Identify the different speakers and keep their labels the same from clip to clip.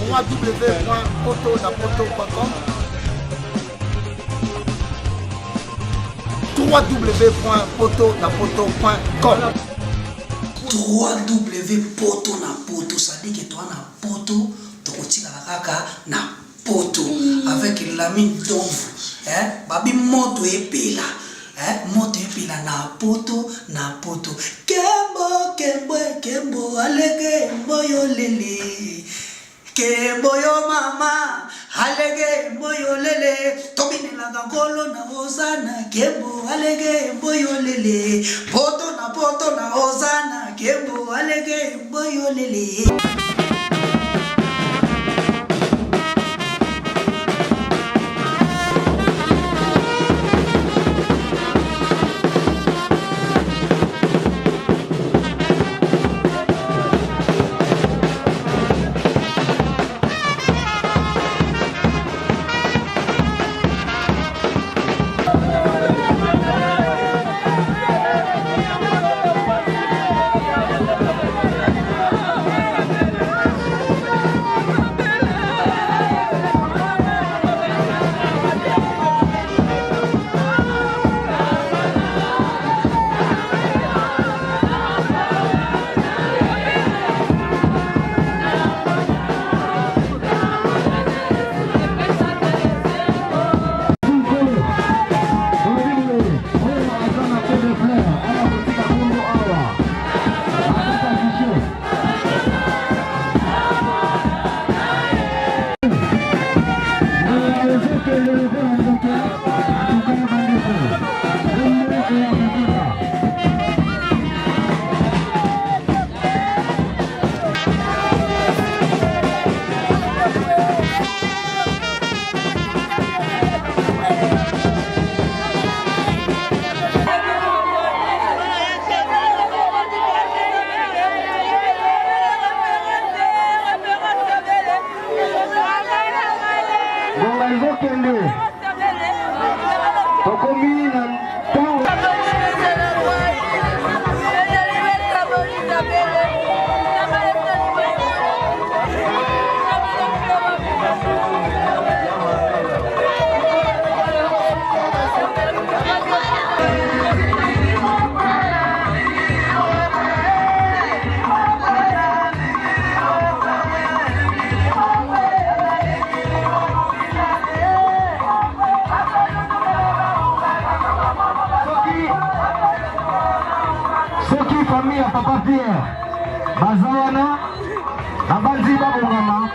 Speaker 1: www.potonapoto.com www.potonapoto.com
Speaker 2: www.potonapoto, ça dit que toi na poto tokotika kaka na poto avec la mine d'ombre babi moto epela moto epela na poto kembo alege mboyo lele kembo yo mama alege mboyo lele tobinela ngolo na ozana kembo alege mboyo lele poto na ozana kembo alege mboyo lele.
Speaker 3: Famille Papa Pierre Bazawana Abanzi Babongama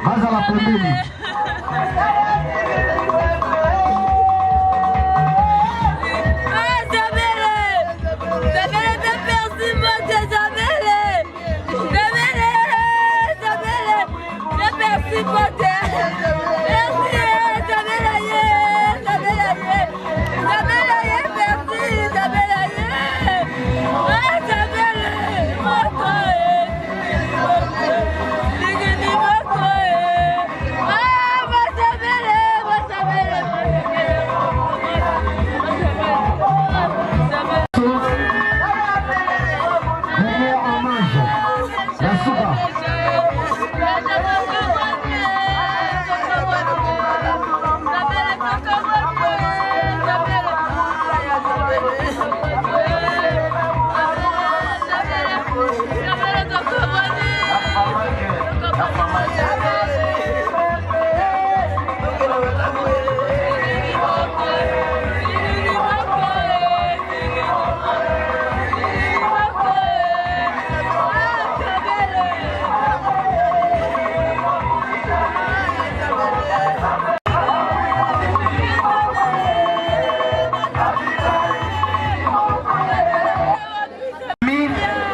Speaker 3: Bazala pembeni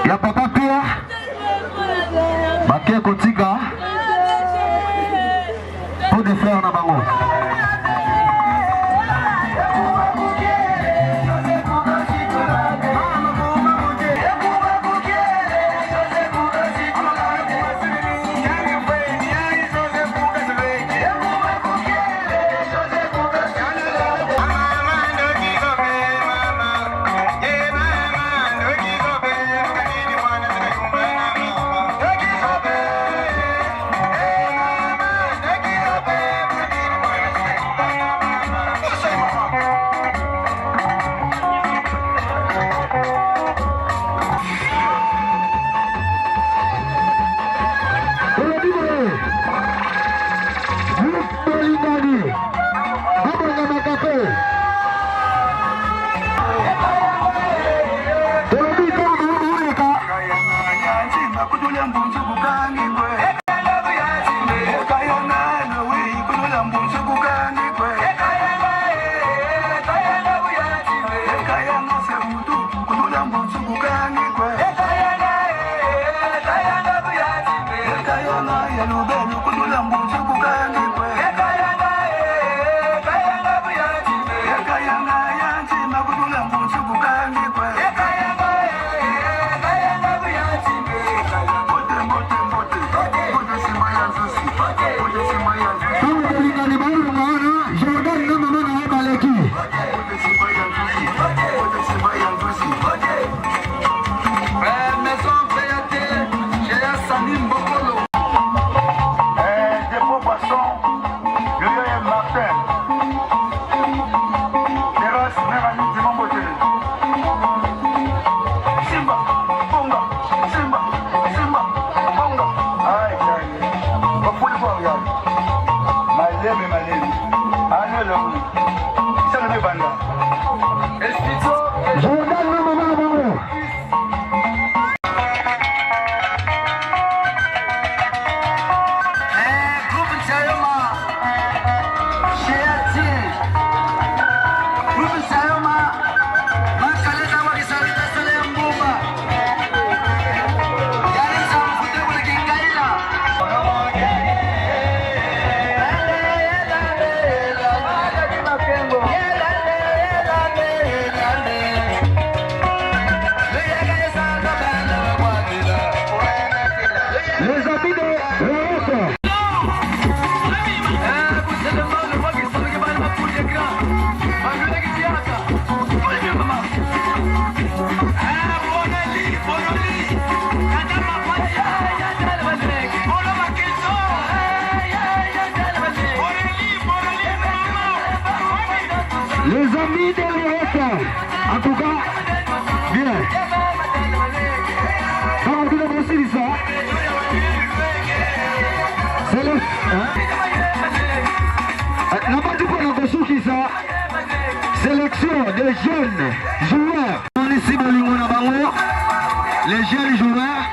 Speaker 3: ya Papa Pierre bakie kotika pour des frères na bango. Les amis de l'Europe, en tout cas, bien. Quand on dit le aussi ça, c'est le... La bas du point de ça, sélection des jeunes joueurs. On est ici, les jeunes joueurs.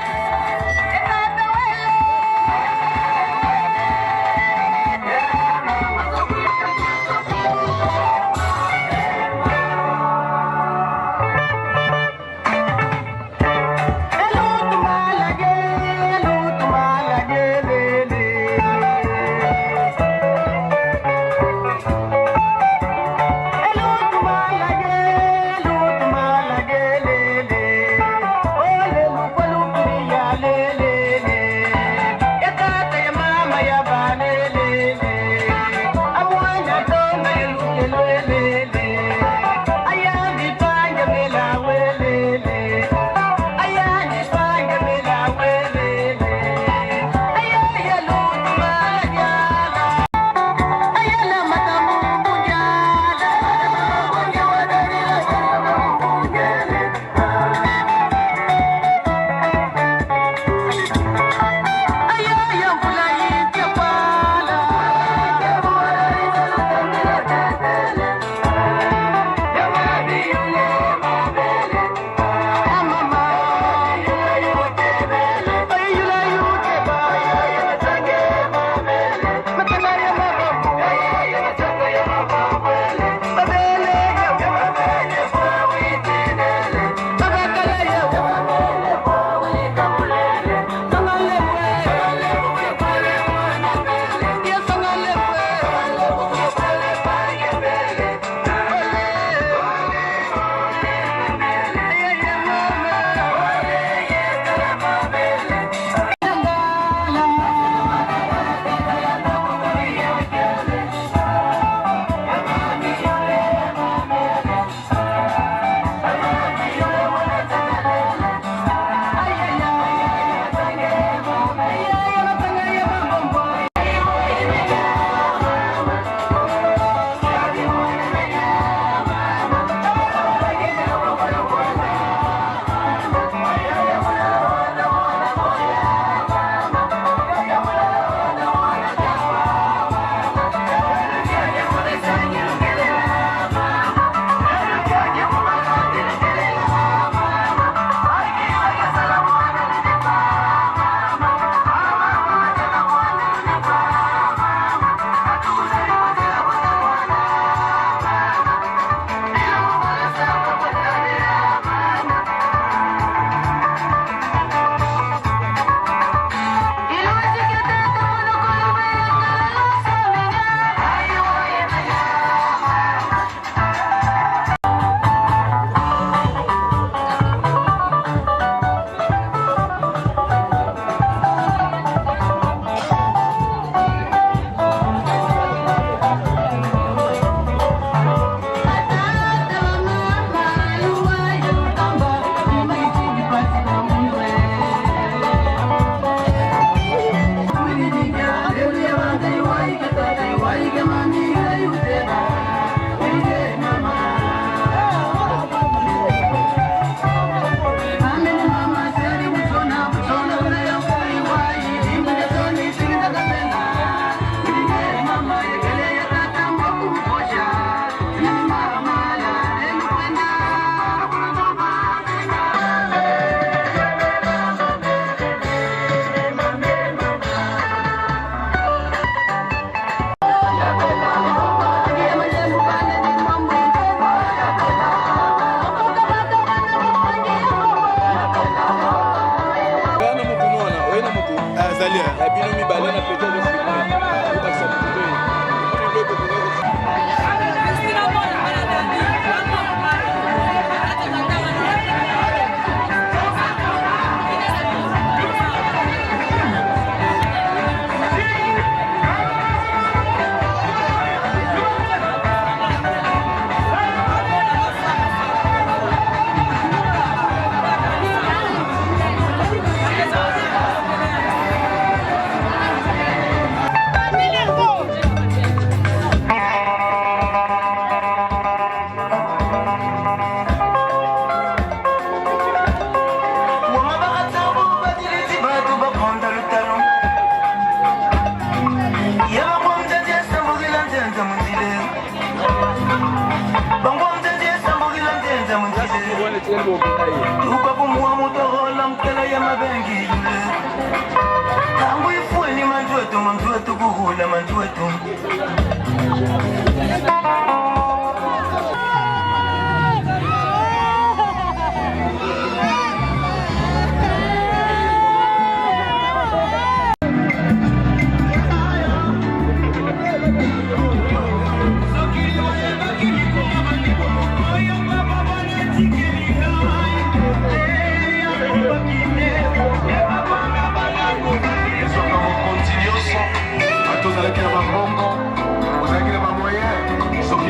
Speaker 1: ezali
Speaker 4: bino mibale na peut-être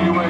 Speaker 3: Vous avez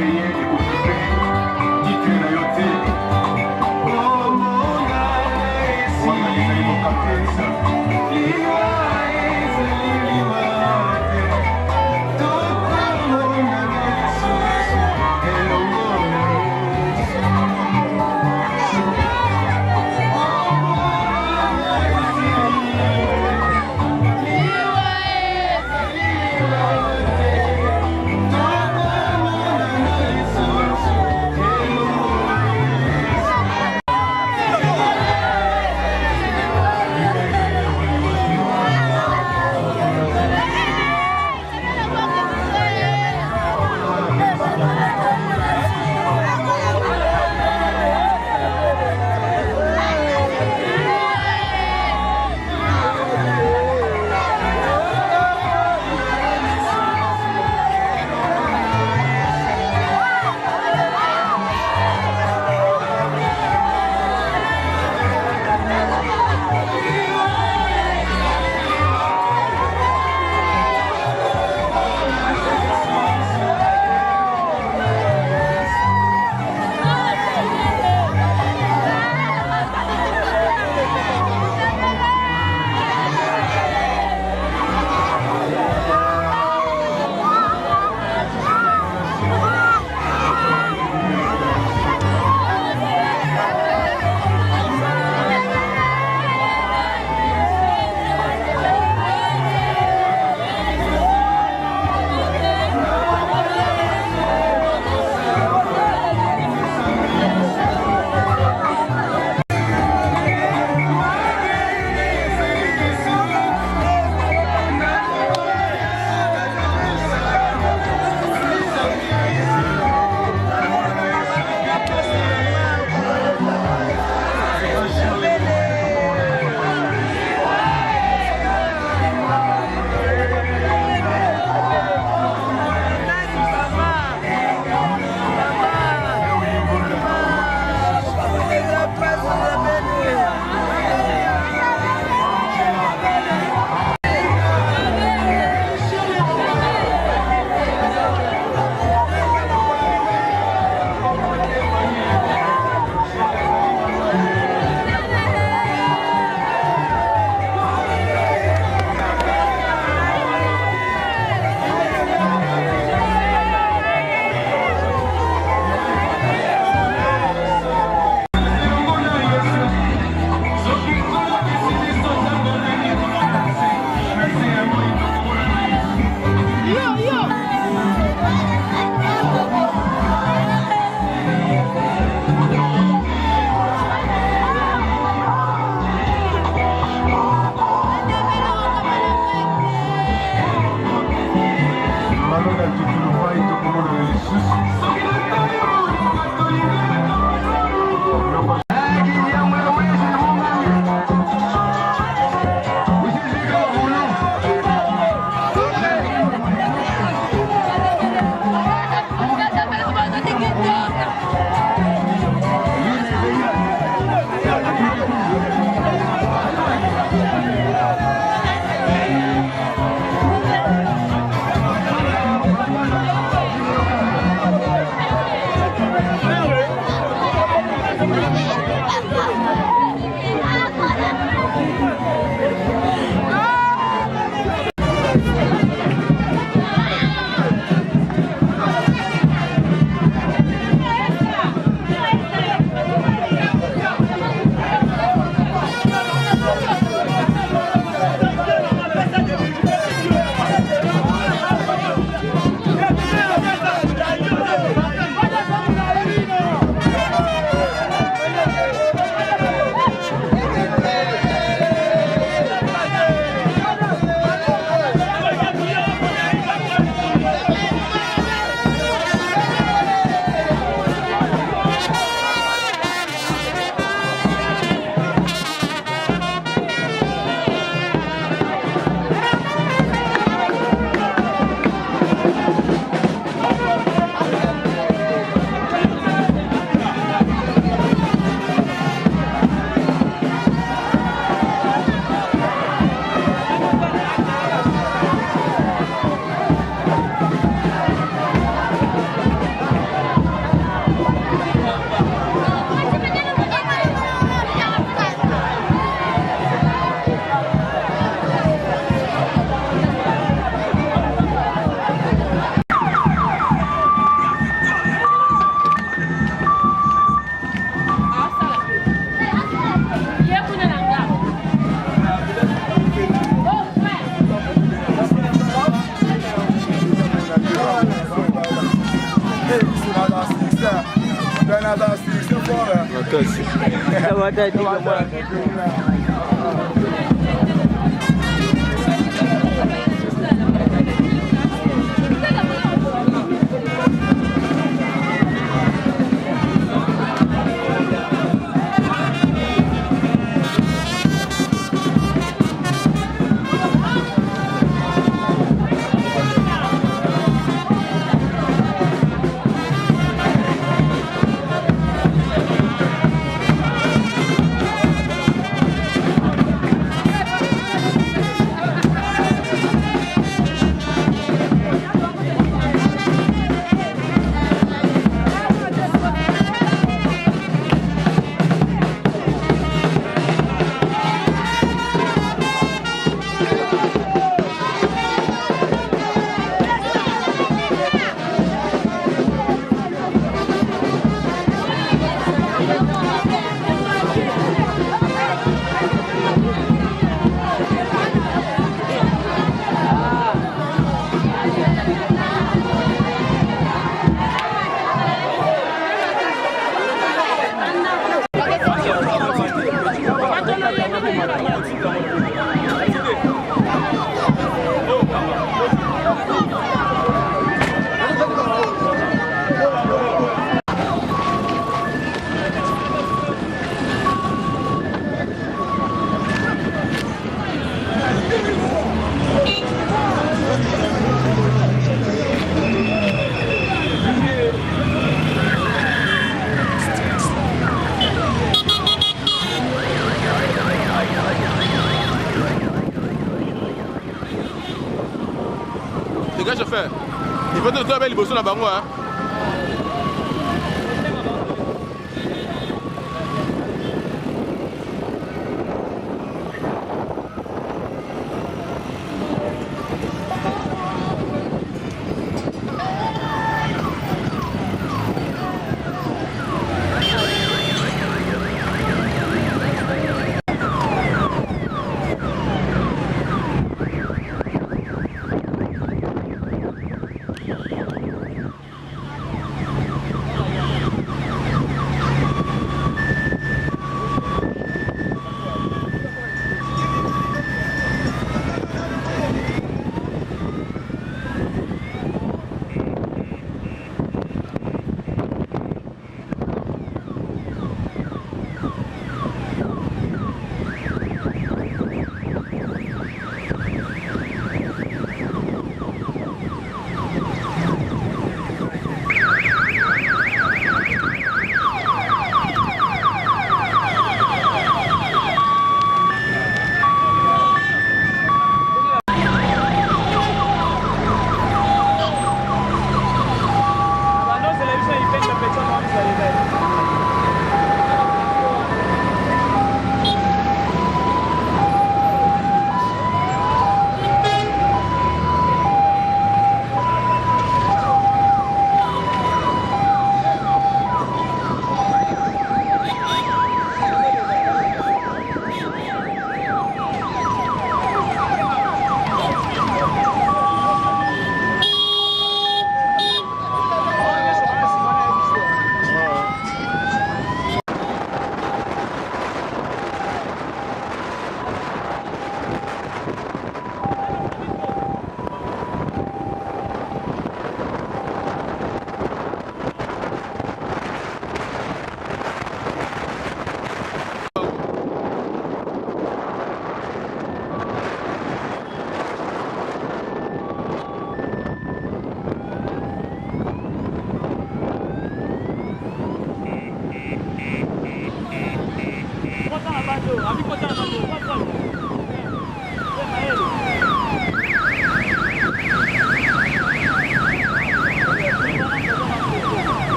Speaker 4: Les gars, chauffeur, il faut que tu aies les bossons là-bas, moi.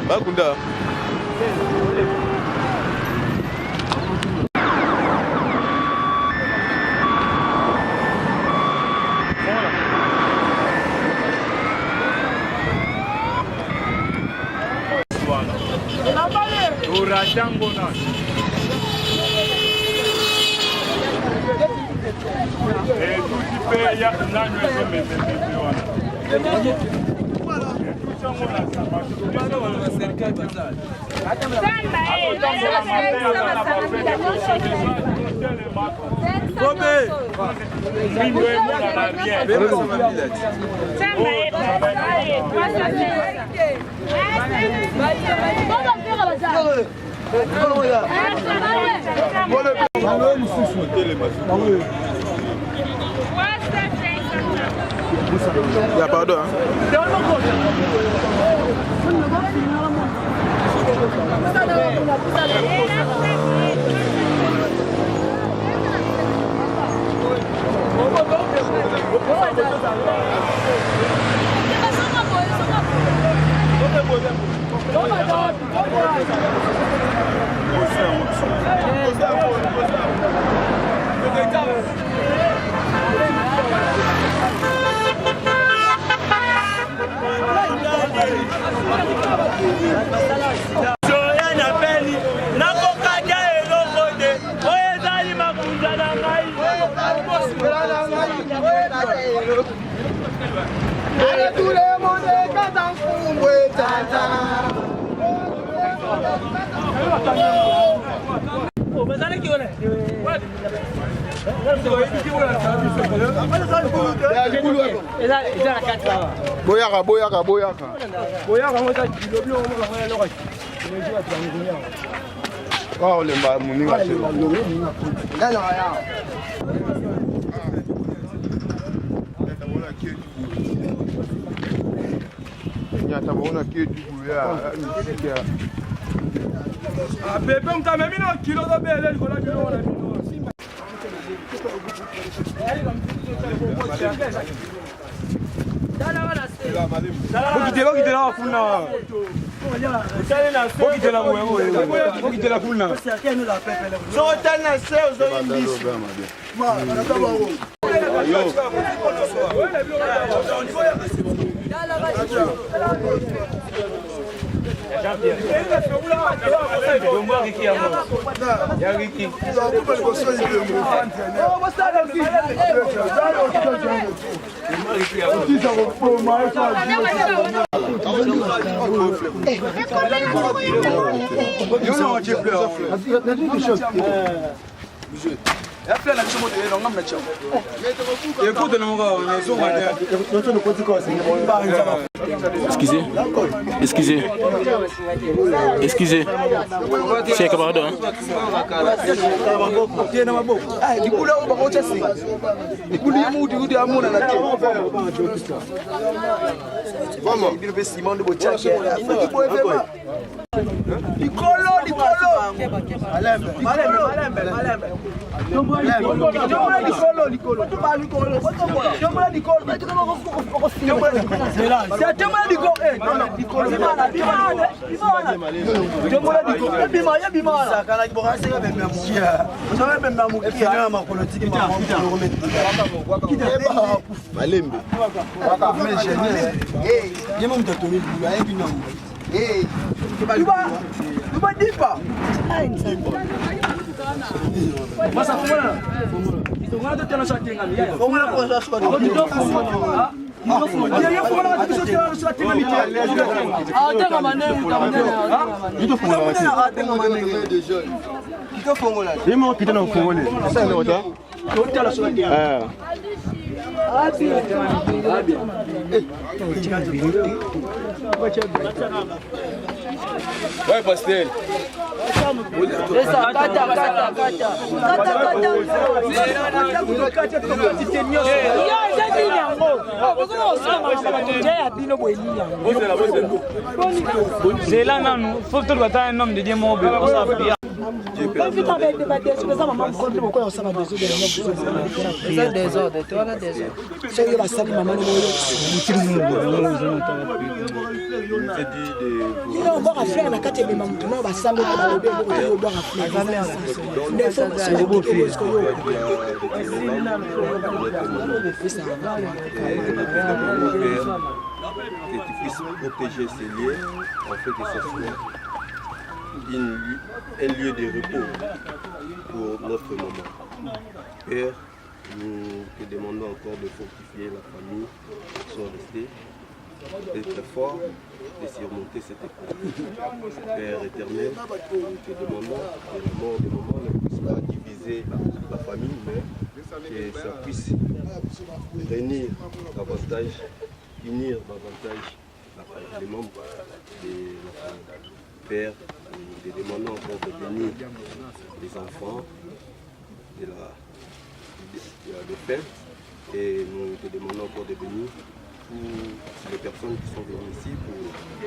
Speaker 5: Bakunda
Speaker 4: Ya, pardon.
Speaker 1: Boyaka, boyaka, boyaka.
Speaker 5: Boyaka mo ta kilo bi o mo la mo la
Speaker 1: Kwa ole mba muninga chelo. Ndana ya. Nyata bona kitu ya.
Speaker 5: Ah bebe mta mimi no kilo do bele ko la kilo wala. Bokite la funa. Bokite la mwengo. Bokite la funa. So tana seo zo imbisi. Yo.
Speaker 4: Excusez. Excusez. C'est comment donc? Ouais, pastel.
Speaker 5: C'est là, non, faut que tu aies un homme de diamant.
Speaker 6: que tu puisses protéger ces lieux, en fait que ce soit un lieu de repos pour notre moment. Père, nous te demandons encore de fortifier la famille, qui sont restés, d'être fort, de surmonter cette épreuve. Père éternel, nous te demandons que la mort de maman ne puisse pas diviser la famille, mais que ça puisse réunir davantage, unir davantage les membres de la famille. Père, nous te demandons encore de bénir les enfants de la fête et nous te demandons encore de bénir toutes les personnes qui sont venues ici pour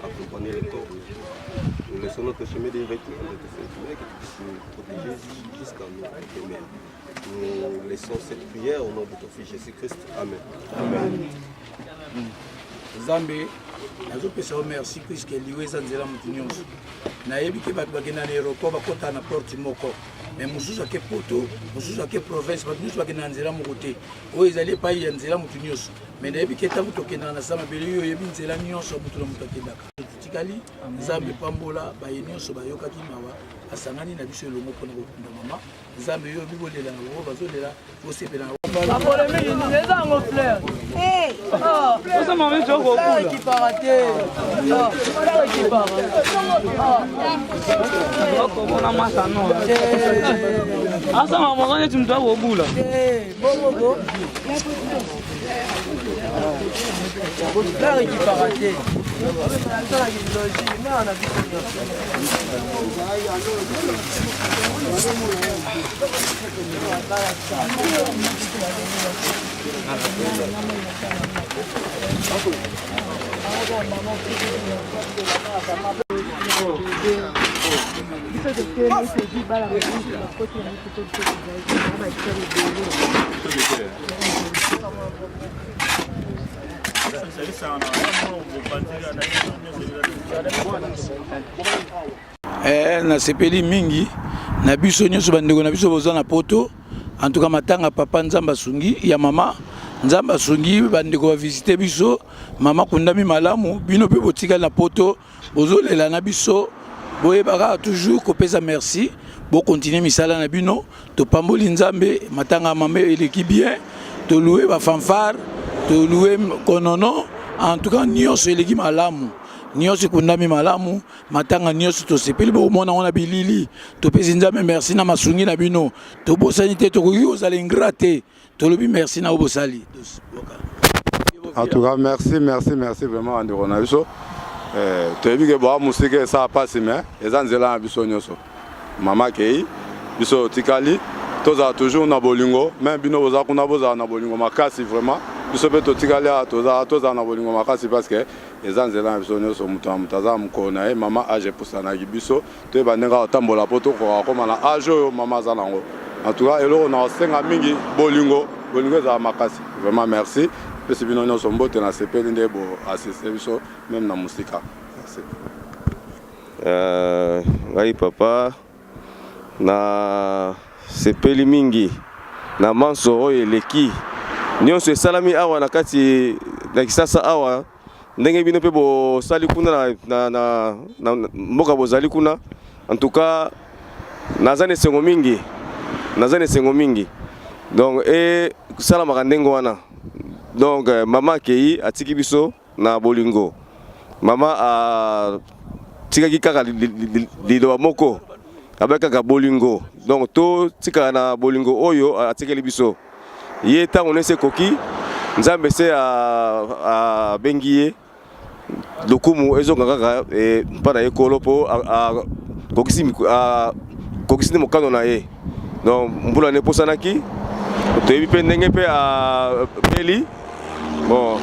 Speaker 6: accompagner les corps. Nous laissons notre chemin de retour de te Saint-Père que tu puisses nous protéger jusqu'à notre demeure. Nous laissons cette prière au nom de ton Fils Jésus-Christ. Amen. Amen.
Speaker 7: Zambé, nazopesa merci puisque liwe zanzela mutu nyonso. Nayebi ke bato bakenda na aéroport bakota na porte moko. Mais mususu ake poto, mususu ake province, bato nyonso bakenda na nzela moko te. Oyo ezali epai ya nzela mutu nyonso. Mais nayebi ke ntango tokendaka na sama bele oyo oyebi nzela nyonso mutu na mutu akendaka. Tikali Nzambe pambola baye nyonso bayokaki mawa asangani na biso elongo mpona kokunda mama. Nzambe oyo bibolela na bango bazolela bosepela na
Speaker 5: Apole mingi neza ngo fleur. Eh. Oh, ça m'a mis au bout. Qui paraté. Oh, qui paraté. Oh, comment on a massa non. Ah ça m'a montré tu me dois au bout là. Eh, bon. Fleur qui paraté.
Speaker 7: na sepeli mingi na biso nyonso bandeko na biso boza na poto. En tout cas matanga papa Nzamba Sungi ya mama Nzamba Sungi bandeko ba visiter biso mama kundami malamu bino pe botika na poto bozolela na biso boyebaka toujours kopesa merci bo continuer misala na bino to pamboli Nzambe matanga mama eleki bien to louer ba fanfare to louer konono. En tout cas nyonso eleki malamu nyonso kundami malamu matanga nyonso to sepeli bo mona ona bilili to pesi Nzambe merci na masungi na bino to bosani te to koki ozala ingrate to lobi merci na obosali.
Speaker 1: En tout cas merci vraiment andeko na biso toyebi ke boa musike ça passe mais ezanzela na biso nyonso mama kei biso tikali toza toujours na bolingo même bino boza kuna boza na bolingo makasi vraiment biso pe to tikali toza na bolingo makasi parce que ezanzela na biso nyonso mutu mutaza mukona mama age pusana biso to bandenga otambola poto ko akoma na age oyo mama za nango. En tout cas eloko na senga mingi bolingo za makasi vraiment merci pesi bino nyonso mbote na sepeli nde bo assiste biso même na musika. Merci.
Speaker 6: Ngai papa na sepeli mingi na manso oyo eleki nyonso esalami awa na kati na Kisasa awa ndenge bino pe bosali kuna na mboka bozali kuna. En tout cas nazane sengo mingi donc sala makandengo wana donc mama kei atiki biso na bolingo mama a tikaki kaka liloba moko abeka bolingo donc to tika na bolingo oyo atikeli biso ye tango nese koki Nzambe se a bengiye lokumu ezonga kaka mpana ekolo po kokisi mokano na ye donc mbula ne posanaki toyebi pe ndenge pe a peli bon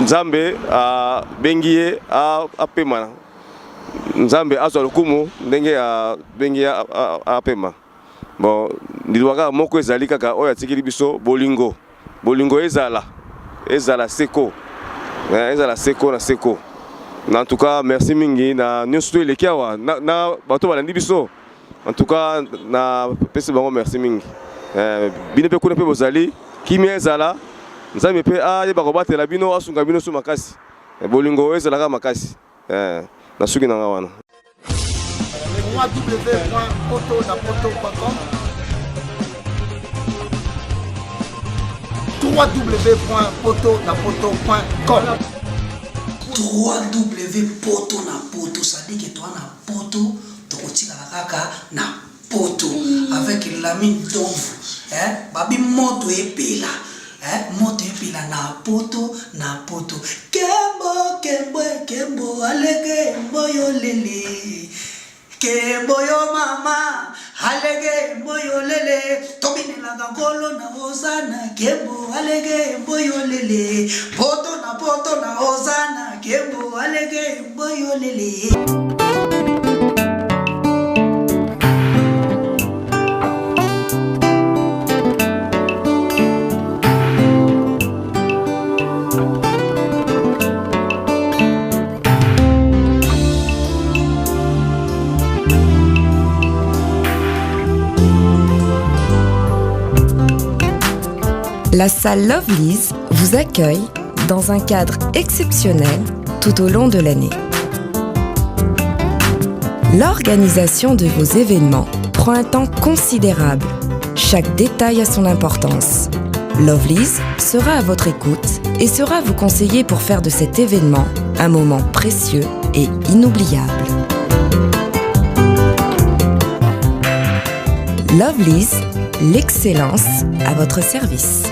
Speaker 6: Nzambe a bengiye a pema nzambe azwa lokumu ndenge ya bengi ya pema. Bon, ndilwaka moko ezali kaka oyo atikili biso bolingo. Bolingo ezala seko. Ezala seko na seko. En tout cas, merci mingi na nyonso eleki awa na bato balandi biso. En tout cas, na pesi bango merci mingi. Bino pe kuna pe bozali kimia ezala nzambe pe yeba kobatela bino asunga bino so makasi. Bolingo ezalaka makasi. Na suki na wana.
Speaker 3: www.poto.com www.poto.com
Speaker 2: www.poto, ça dit que toi na poto tokotika kaka na poto avec la mine d'ombre babi moto epela moto epela na poto kembo alege mboyo lele kembo yo mama alege mboyo lele tobinela ngolo na hosana kembo alege mboyo lele poto na hosana kembo alege mboyo lele.
Speaker 8: La salle Lovely's vous accueille dans un cadre exceptionnel tout au long de l'année. L'organisation de vos événements prend un temps considérable. Chaque détail a son importance. Lovely's sera à votre écoute et sera vous conseiller pour faire de cet événement un moment précieux et inoubliable. Lovely's, l'excellence à votre service.